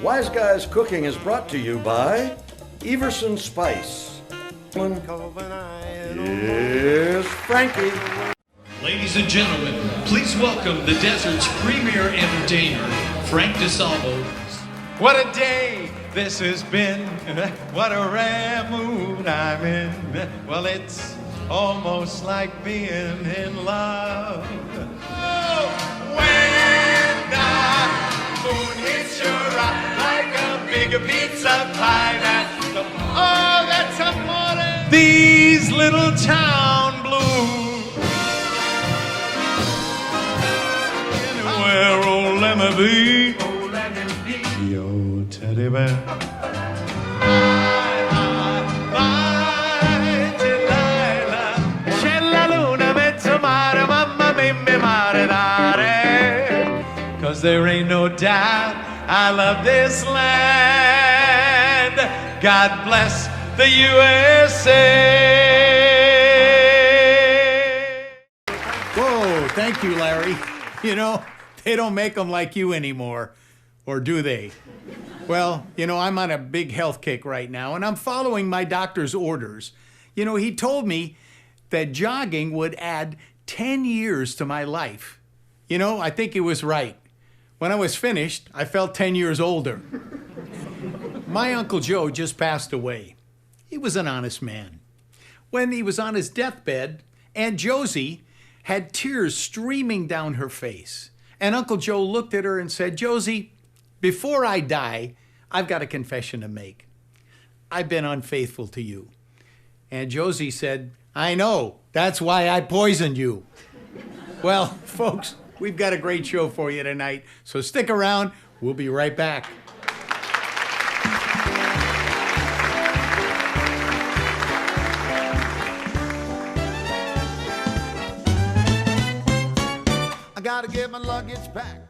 Wise Guys Cooking is brought to you by Everson Spice. Here's Frankie. Ladies and gentlemen, please welcome the desert's premier entertainer, Frank DeSalvo. What a day this has been. What a rare mood I'm in. Well, it's almost like being in love. Oh, when the moon hits your eye like a big pizza pie. That's amore. These little town blues. Anywhere, old Lemmy B. Yo, teddy bear. My Delilah. C'è la luna, mezzo mare, mamma mia, mi mare dare. 'Cause there ain't no doubt I love this land. God bless the USA. Whoa, thank you, Larry. You know, they don't make them like you anymore. Or do they? Well, you know, I'm on a big health kick right now, and I'm following my doctor's orders. You know, he told me that jogging would add 10 years to my life. You know, I think he was right. When I was finished, I felt 10 years older. My Uncle Joe just passed away. He was an honest man. When he was on his deathbed, Aunt Josie had tears streaming down her face. And Uncle Joe looked at her and said, "Josie, before I die, I've got a confession to make. I've been unfaithful to you." And Josie said, "I know. That's why I poisoned you." Well, folks, we've got a great show for you tonight, so stick around. We'll be right back. I gotta get my luggage packed.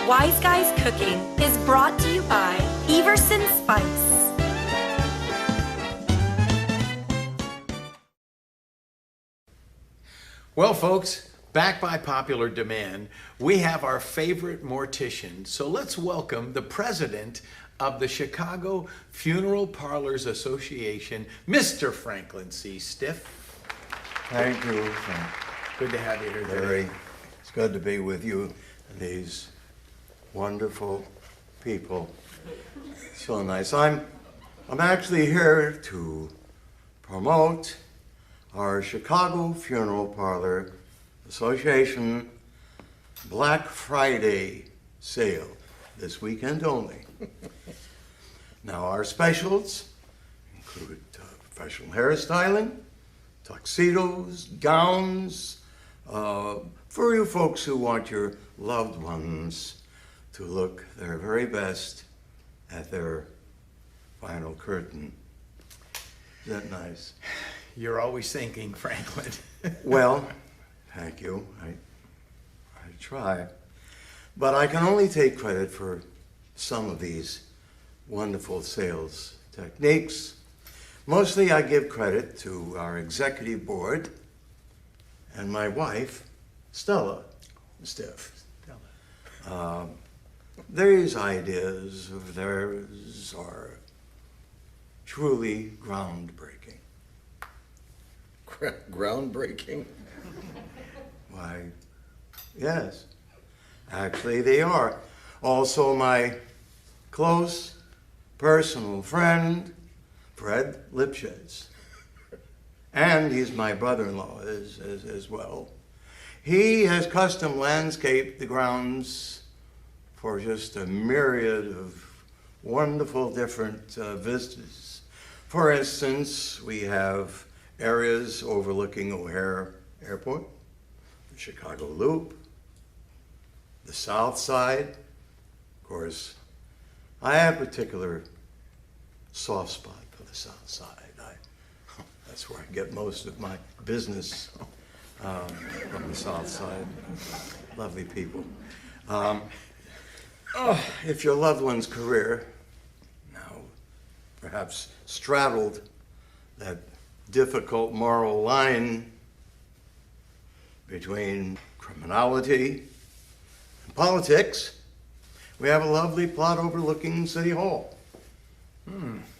Wise Guys Cooking is brought to you by Everson Spice. Well, folks, back by popular demand, we have our favorite mortician. So let's welcome the president of the Chicago Funeral Parlors Association, Mr. Franklin C. Stiff. Thank you, Frank. Good to have you here today. Larry. It's good to be with you, these wonderful people. So nice. I'm actually here to promote our Chicago Funeral Parlor Association Black Friday sale this weekend only. Now, our specials include professional hairstyling, tuxedos, gowns, for you folks who want your loved ones to look their very best at their final curtain. Is that nice? You're always thinking, Franklin. Well, thank you. I try. But I can only take credit for some of these wonderful sales techniques. Mostly I give credit to our executive board and my wife, Stella Stiff. These ideas of theirs are truly groundbreaking. Groundbreaking. Why, yes, actually they are. Also my close personal friend, Fred Lipschitz. And he's my brother-in-law as well. He has custom landscaped the grounds for just a myriad of wonderful different vistas. For instance, we have areas overlooking O'Hare Airport, the Chicago Loop, the South Side. Of course, I have a particular soft spot for the South Side. That's where I get most of my business, from the South Side. Lovely people. If your loved one's career now perhaps straddled that difficult moral line between criminality and politics, we have a lovely plot overlooking City Hall.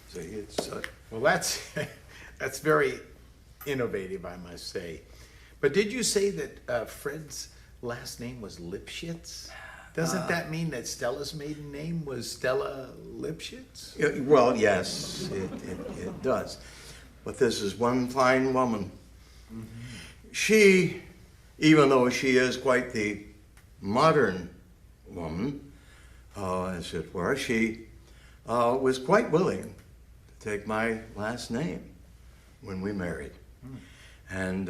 See, it's Well, that's very innovative, I must say. But did you say that Fred's last name was Lipschitz? Doesn't that mean that Stella's maiden name was Stella Lipschitz? well, yes, it does. But this is one fine woman. She, even though she is quite the modern woman, as it were, she was quite willing to take my last name when we married. And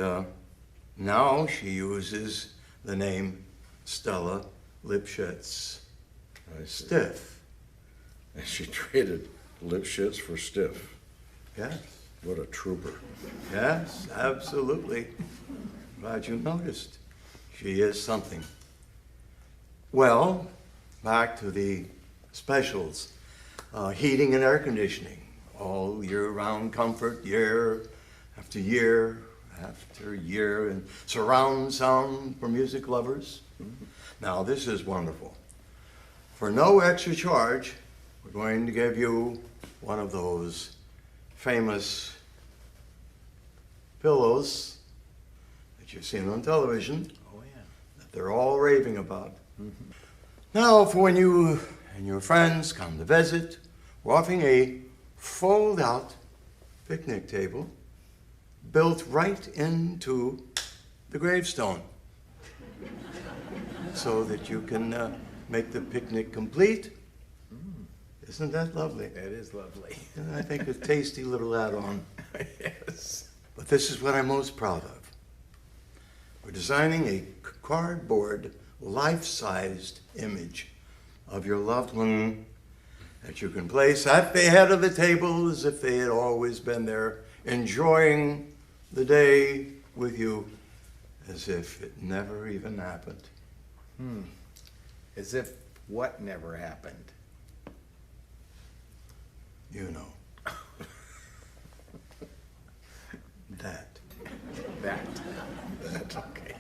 now she uses the name Stella Lipschitz. Stiff. And she traded Lipschitz for Stiff. Yes, What a trooper. yes, absolutely. Glad you noticed. She is something. Well, back to the specials. Heating and air conditioning. All year-round comfort, year after year after year, and surround sound for music lovers. Now, this is wonderful. For no extra charge, we're going to give you one of those famous pillows that you've seen on television. Oh, yeah. That they're all raving about. Now, for when you and your friends come to visit, we're offering a fold-out picnic table built right into the gravestone so that you can make the picnic complete. Isn't that lovely? That is lovely. And I think a tasty little add-on. Yes. But this is what I'm most proud of. We're designing a cardboard, life-sized image of your loved one that you can place at the head of the table as if they had always been there, enjoying the day with you as if it never even happened. As if what never happened? You know. That. That. Okay.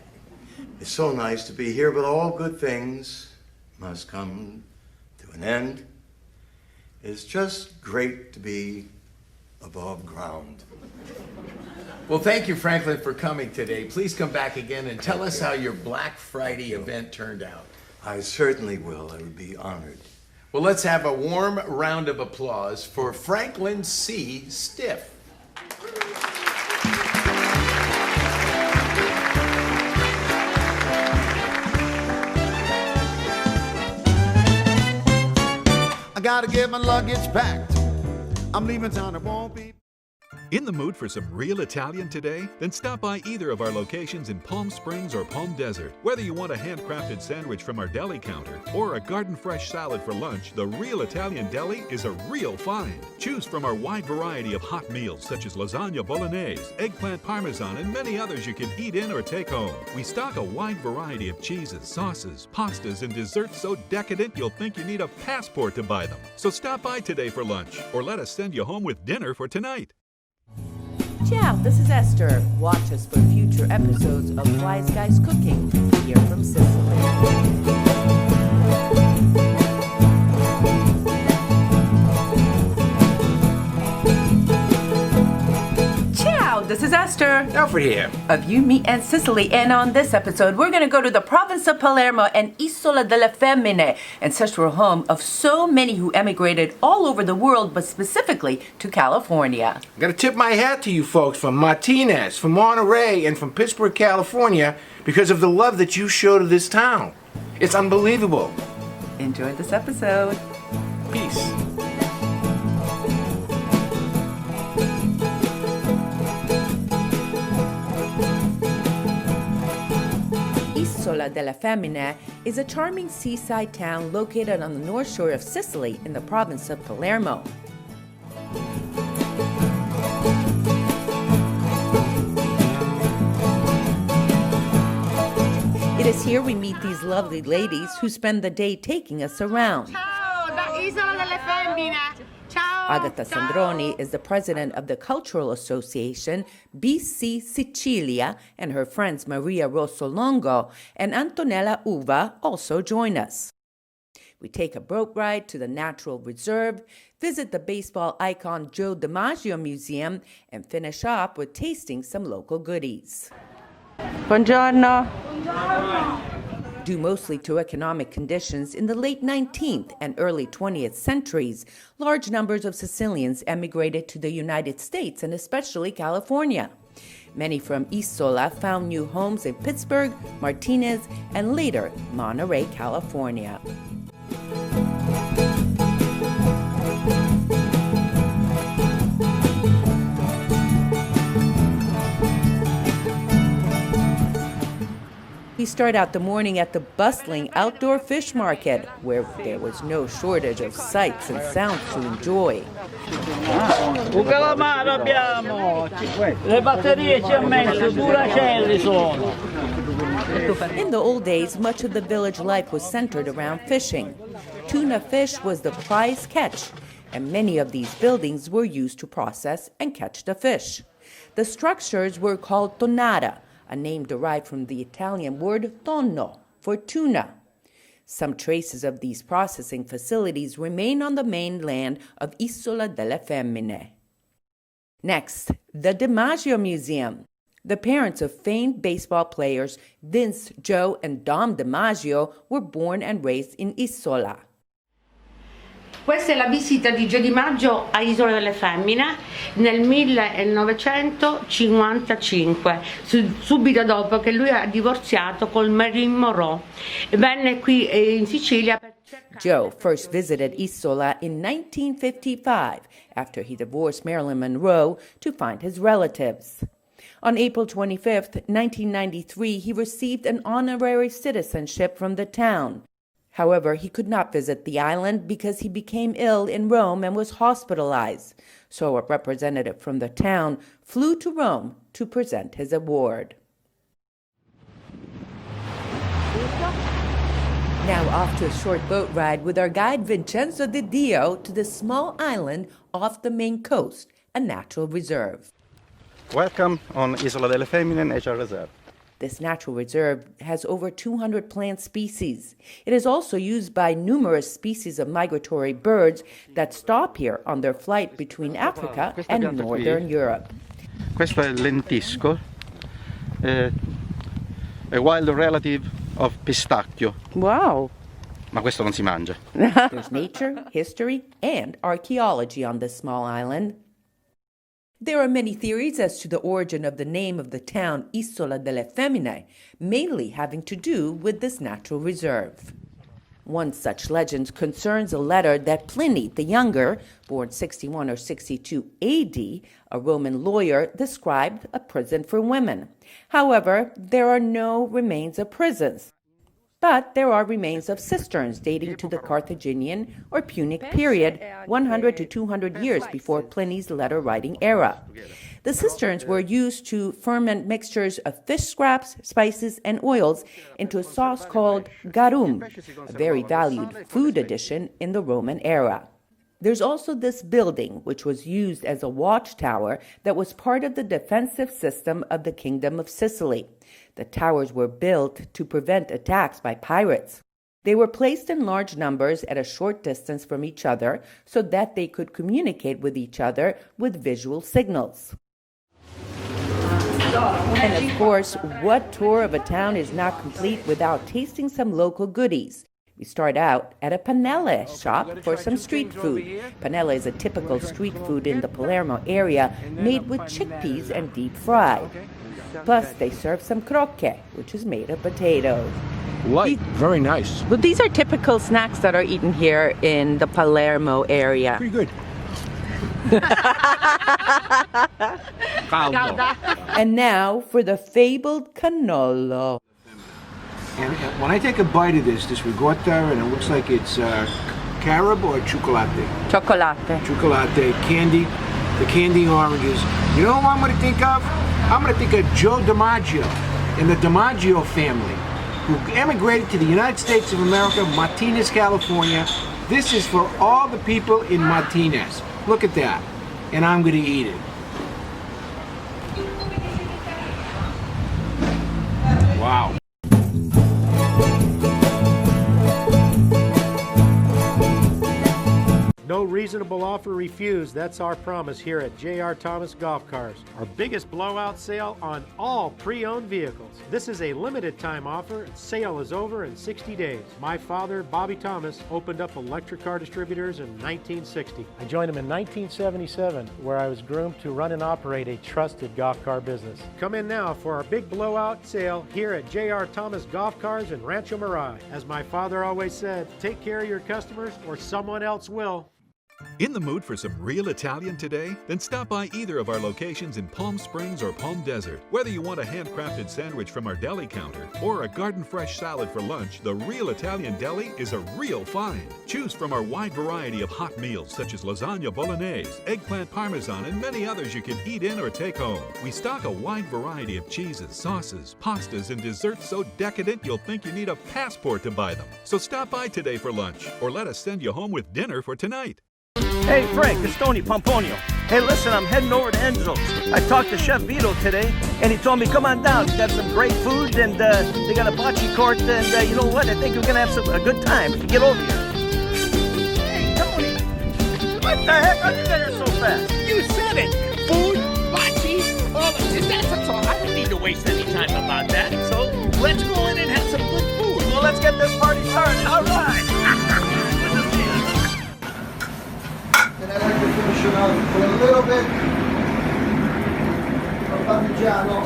It's so nice to be here, but all good things must come to an end. It's just great to be above ground. Well, thank you, Franklin, for coming today. Please come back again and tell us how your Black Friday event turned out. I certainly will. I would be honored. Well, let's have a warm round of applause for Franklin C. Stiff. I gotta get my luggage packed. I'm leaving town, it won't be. In the mood for some real Italian today? Then stop by either of our locations in Palm Springs or Palm Desert. Whether you want a handcrafted sandwich from our deli counter or a garden-fresh salad for lunch, the Real Italian Deli is a real find. Choose from our wide variety of hot meals such as lasagna bolognese, eggplant parmesan, and many others you can eat in or take home. We stock a wide variety of cheeses, sauces, pastas, and desserts so decadent you'll think you need a passport to buy them. So stop by today for lunch or let us send you home with dinner for tonight. Ciao, this is Esther. Watch us for future episodes of Wise Guys Cooking here from Sicily. Ciao, this is Esther. Alfred here. Of You, Me, and Sicily. And on this episode, we're going to go to the province of Palermo and Isola delle Femmine, ancestral home of so many who emigrated all over the world, but specifically to California. I gotta tip my hat to you folks from Martinez, from Monterey, and from Pittsburgh, California, because of the love that you show to this town. It's unbelievable. Enjoy this episode. Peace. Isola Isola delle Femmine is a charming seaside town located on the north shore of Sicily in the province of Palermo. It is here we meet these lovely ladies who spend the day taking us around. Ciao, da Isola delle Femmine. Ciao. Agata Sandroni is the president of the Cultural Association BC Sicilia, and her friends Maria Rossolongo and Antonella Uva also join us. We take a boat ride to the Natural Reserve, visit the baseball icon Joe DiMaggio Museum, and finish up with tasting some local goodies. Buongiorno. Due mostly to economic conditions in the late 19th and early 20th centuries, large numbers of Sicilians emigrated to the United States and especially California. Many from Isola found new homes in Pittsburgh, Martinez, and later Monterey, California. We start out the morning at the bustling outdoor fish market, where there was no shortage of sights and sounds to enjoy. Un calamaro abbiamo, le batterie ci ha messo, duracelli sono. In the old days, much of the village life was centered around fishing. Tuna fish was the prize catch, and many of these buildings were used to process and catch the fish. The structures were called tonnara, a name derived from the Italian word tonno, for tuna. Some traces of these processing facilities remain on the mainland of Isola delle Femmine. Next, the DiMaggio Museum. The parents of famed baseball players Vince, Joe, and Dom DiMaggio were born and raised in Isola. Questa è la visita di Joe DiMaggio a Isola delle Femmine nel 1955, subito dopo che lui ha divorziato con Marilyn Monroe. Venne qui in Sicilia per Joe first visited Isola in 1955 after he divorced Marilyn Monroe to find his relatives. On April 25, 1993, he received an honorary citizenship from the town. However, he could not visit the island because he became ill in Rome and was hospitalized. So a representative from the town flew to Rome to present his award. Now off to a short boat ride with our guide Vincenzo Di Dio to the small island off the main coast, a natural reserve. Welcome on Isola delle Femmine Nature Reserve. This natural reserve has over 200 plant species. It is also used by numerous species of migratory birds that stop here on their flight between Africa and northern Europe. Questo è il lentisco, a wild relative of pistacchio. Wow! Ma questo non si mangia. There's nature, history, and archaeology on this small island. There are many theories as to the origin of the name of the town Isola delle Femmine, mainly having to do with this natural reserve. One such legend concerns a letter that Pliny the Younger, born 61 or 62 AD, a Roman lawyer, described a prison for women. However, there are no remains of prisons. But there are remains of cisterns dating to the Carthaginian or Punic period, 100 to 200 years before Pliny's letter-writing era. The cisterns were used to ferment mixtures of fish scraps, spices, and oils into a sauce called garum, a very valued food addition in the Roman era. There's also this building, which was used as a watchtower that was part of the defensive system of the Kingdom of Sicily. The towers were built to prevent attacks by pirates. They were placed in large numbers at a short distance from each other so that they could communicate with each other with visual signals. And of course, what tour of a town is not complete without tasting some local goodies? We start out at a panelle shop for some street food. Panelle is a typical street food in the Palermo area made with chickpeas and deep fried. Plus, they serve some crocche, which is made of potatoes. Light, very nice. But these are typical snacks that are eaten here in the Palermo area. Pretty good. And now for the fabled cannolo. And when I take a bite of this ricotta, and it looks like it's carob or chocolate? Chocolate. Chocolate, candy, the candy oranges. You know who I'm going to think of? I'm going to think of Joe DiMaggio and the DiMaggio family, who emigrated to the United States of America, Martinez, California. This is for all the people in Martinez. Look at that. And I'm going to eat it. Wow. No reasonable offer refused. That's our promise here at J.R. Thomas Golf Cars. Our biggest blowout sale on all pre-owned vehicles. This is a limited time offer. Sale is over in 60 days. My father, Bobby Thomas, opened up electric car distributors in 1960. I joined him in 1977, where I was groomed to run and operate a trusted golf car business. Come in now for our big blowout sale here at J.R. Thomas Golf Cars in Rancho Mirage. As my father always said, take care of your customers or someone else will. In the mood for some real Italian today? Then stop by either of our locations in Palm Springs or Palm Desert. Whether you want a handcrafted sandwich from our deli counter or a garden fresh salad for lunch, the Real Italian Deli is a real find. Choose from our wide variety of hot meals such as lasagna bolognese, eggplant parmesan, and many others you can eat in or take home. We stock a wide variety of cheeses, sauces, pastas, and desserts so decadent you'll think you need a passport to buy them. So stop by today for lunch or let us send you home with dinner for tonight. Hey Frank, it's Tony Pomponio. Hey listen, I'm heading over to Enzo's. I talked to Chef Vito today, and he told me come on down. He's got some great food, and they got a bocce court, and you know what? I think we're gonna have a good time if you get over here. Hey Tony, what the heck? How'd you get here so fast? You said it. Food, bocce, all of this. That's all. I don't need to waste any time about that. So let's go in and have some good food. Well, let's get this party started. All right. And I like to finish it off with a little bit of Parmigiano.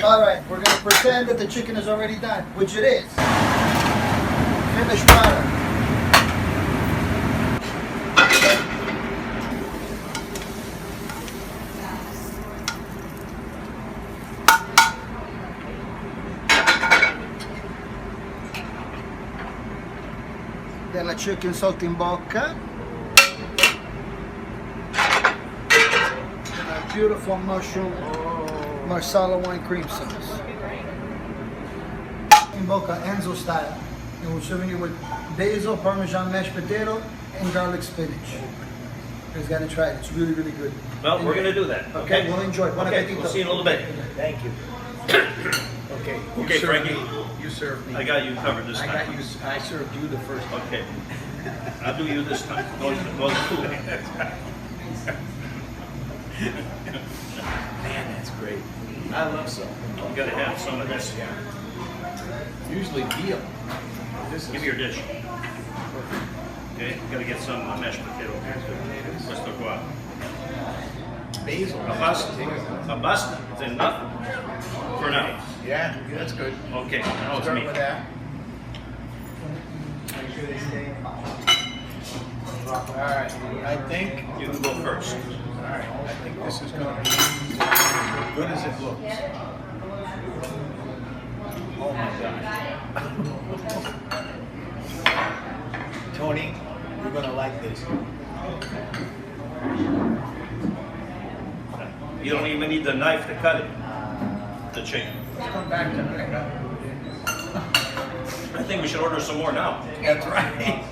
All right, we're going to pretend that the chicken is already done, which it is. Finished product. Then la chicken saltimbocca. And a beautiful mushroom marsala wine cream sauce. Saltimbocca Enzo style. And we're serving it with basil, parmesan mashed potato, and garlic spinach. You guys gotta try it. It's really, really good. Well, we're gonna do that. Okay, we'll enjoy it. Okay, we'll see you in a little bit. Thank you. Okay. Okay, Frankie. You served me. I got you covered this time. I served you the first time. Okay. I'll do you this time. Go to food. Man, that's great. I love salt. You gotta have some of this. Usually veal. Give me your dish. Okay, you gotta get some mashed potato here too. Questo qua. Basil. A bust is enough for now. Yeah, that's good. Okay, now it's Start me. with that. Make sure they stay. All right, I think you can go first. All right, I think this is going to be as good as it looks. Oh my God. Tony, you're going to like this. You don't even need the knife to cut it. The chicken. Let's come back tonight. I think we should order some more now. That's right.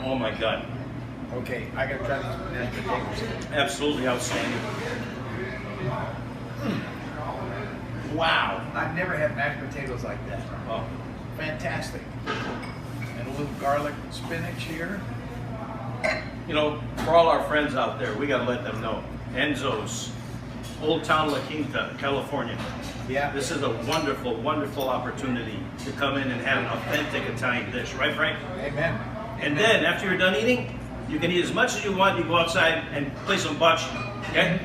Oh my God. Okay, I gotta try these mashed potatoes. Absolutely outstanding. Wow, I've never had mashed potatoes like that. Oh. Fantastic. And a little garlic and spinach here. You know, for all our friends out there, we gotta let them know. Enzo's, Old Town La Quinta, California. Yeah. This is a wonderful, wonderful opportunity to come in and have an authentic Italian dish, right, Frank? Amen. And then, after you're done eating, you can eat as much as you want. You go outside and play some bocce, okay?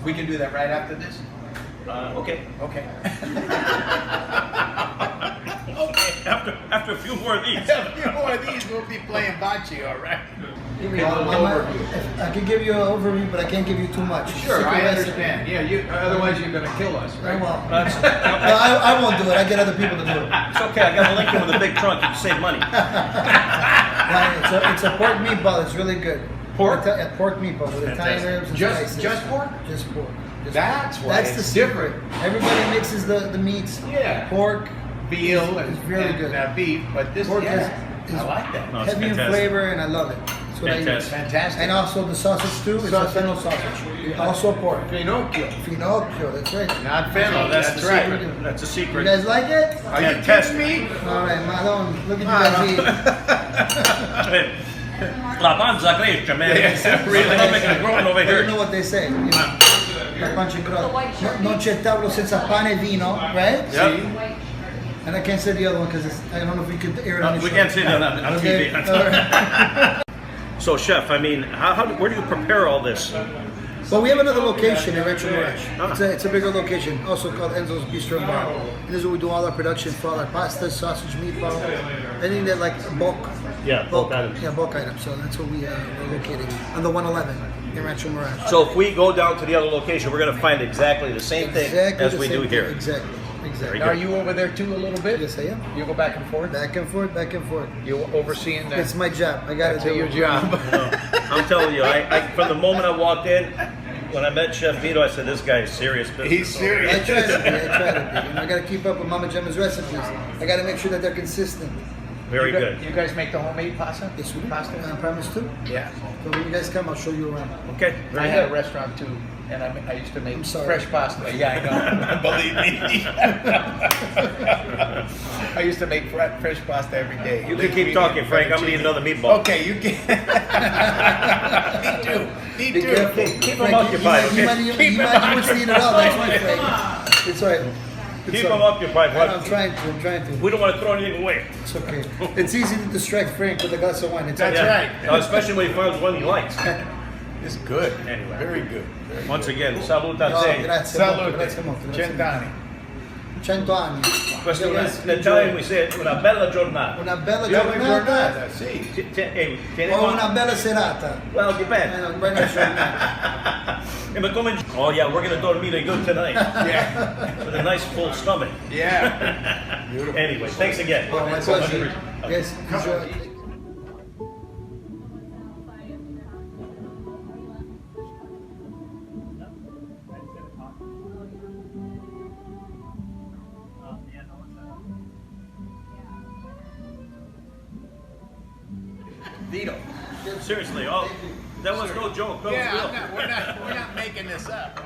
We can do that right after this? Okay. Okay. Okay. after a few more of these. A few more of these, we'll be playing bocce, all right? I can give you an overview, but I can't give you too much. Sure, Secret I recipe. understand. Yeah, otherwise you're going to kill us, right? Well, I won't do it. I get other people to do it. It's okay. I got a Lincoln with a big trunk. You can save money. It's a pork meatball. It's really good. Pork? A pork meatball with Italian herbs and spices. Just pork? Just pork. That's why That's it's the secret. different. Everybody mixes the meats. Yeah. Pork, Veal is and, really and good. Beef, but this, Pork yeah, is I like that. No, it's heavy in fantastic. flavor, and I love it. That's what I use. Fantastic. And also the sausage too. It's a fennel sausage. Also pork. Finocchio. Finocchio. That's right. Not fennel, That's that's the right. secret. That's a You secret. guys like it? Are you kidding me? All right, Marlon. Look at you guys eat. La panza cresce, man. Really, I'm making a growing over You here. know what they say. You know, la pancia in grotta. Non c'è tavolo senza pane e vino, right? Yep. And I can't say the other one because I don't know if we could air it on the We show. can't say that on Okay? TV. All right. So, Chef, I mean, where do you prepare all this? Well, we have another location in Rancho Mirage. It's a bigger location, also called Enzo's Bistro and Bar. And this is where we do all our production for all our pastas, sausage, meatball, anything that like bulk. Yeah, bulk items. Yeah, bulk items. So that's what we're located on the 111 in Rancho Mirage. So if we go down to the other location, we're going to find exactly the same thing Exactly as the we same do thing. here. Exactly. Exactly. Are you over there too a little bit? Yes, I am. You go back and forth? Back and forth, back and forth. You overseeing that? It's my job. I got to do your it. job. I'm telling you, I from the moment I walked in, when I met Chef Vito, I said, this guy is serious business. He's serious. I try to be. You know, I got to keep up with Mama Gemma's recipes. I got to make sure that they're consistent. Very You good. You guys make the homemade pasta? Yes, we do. Pasta? I promise to. Yeah. So when you guys come, I'll show you around. Okay. I had a restaurant too, and I used to make I'm sorry. fresh pasta. Yeah, I know. Believe me. I used to make fresh pasta every day. You can keep talking, Frank. I'm going to eat another meatball. Okay, you can. Me too. Me Be too. careful. Keep Frank, them occupied. You might want to eat it all. That's my Frank. It's all right. Keep them occupied. I'm trying to. We don't want to throw anything away. It's okay. It's easy to distract Frank with a glass of wine. It's That's okay. right. No, especially when he finds one he likes. It's good. Anyway. Very good. Once again, salute a No, te. grazie Salute. molto, grazie molto. grazie Cent'anni. molto. 100 anni. Questo Yes, in Italian we say una bella giornata. Una bella Giornata, giornata sì. Tieni o conto- una bella serata. Well, depende. Right now, Ma come... Oh yeah, we're gonna dormire good tonight. Yeah. With a nice full stomach. Yeah. Beautiful. Anyway, thanks again. Oh, my pleasure. Yes, enjoy. Vito. Seriously, that was no joke. That was Yeah, real. we're not making this up.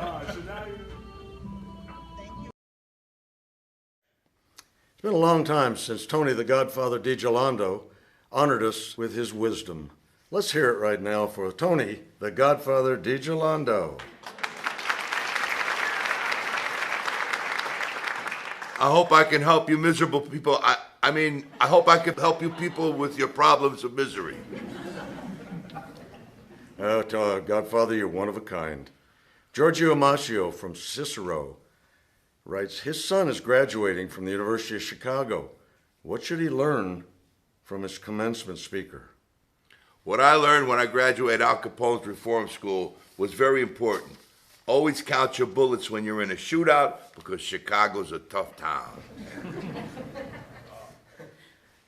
It's been a long time since Tony the Godfather DiGiolando honored us with his wisdom. Let's hear it right now for Tony the Godfather DiGiolando. I hope I can help you miserable people. I mean, I hope I can help you people with your problems of misery. Godfather, you're one of a kind. Giorgio Amascio from Cicero writes, his son is graduating from the University of Chicago. What should he learn from his commencement speaker? What I learned when I graduated Al Capone's reform school was very important. Always count your bullets when you're in a shootout because Chicago's a tough town.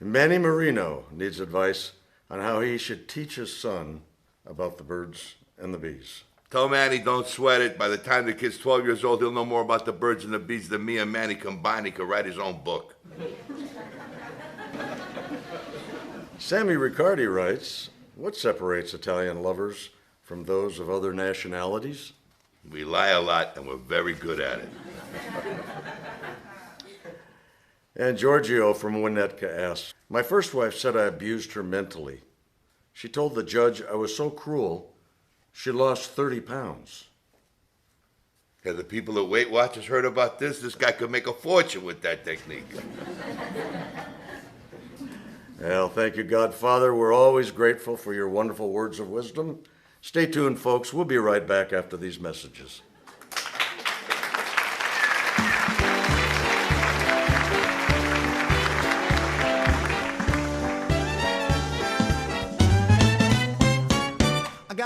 Manny Marino needs advice on how he should teach his son about the birds and the bees. Tell Manny don't sweat it. By the time the kid's 12 years old, he'll know more about the birds and the bees than me and Manny combined. He could write his own book. Sammy Riccardi writes, what separates Italian lovers from those of other nationalities? We lie a lot and we're very good at it. And Giorgio from Winnetka asks, my first wife said I abused her mentally. She told the judge I was so cruel, she lost 30 pounds. Have the people at Weight Watchers heard about this? This guy could make a fortune with that technique. Well, thank you, Godfather. We're always grateful for your wonderful words of wisdom. Stay tuned, folks. We'll be right back after these messages.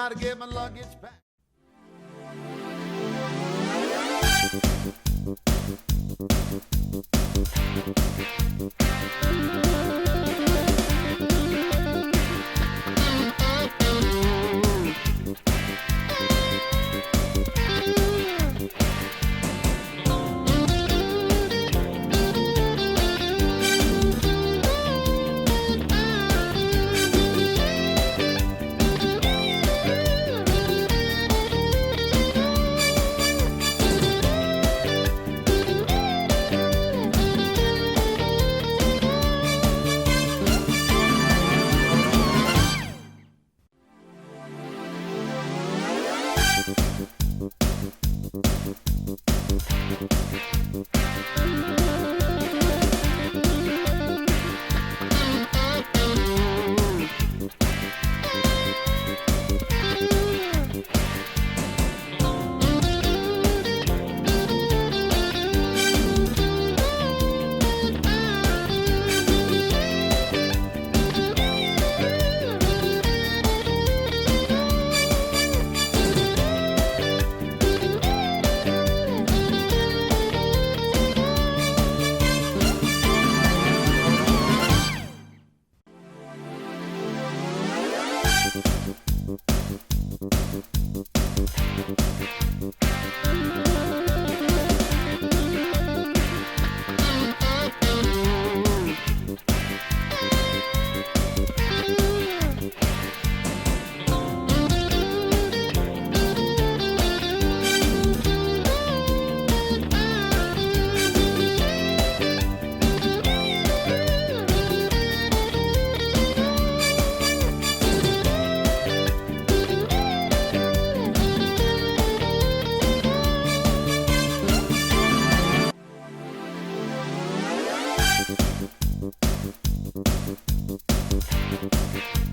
gotta get my luggage back. Thank you.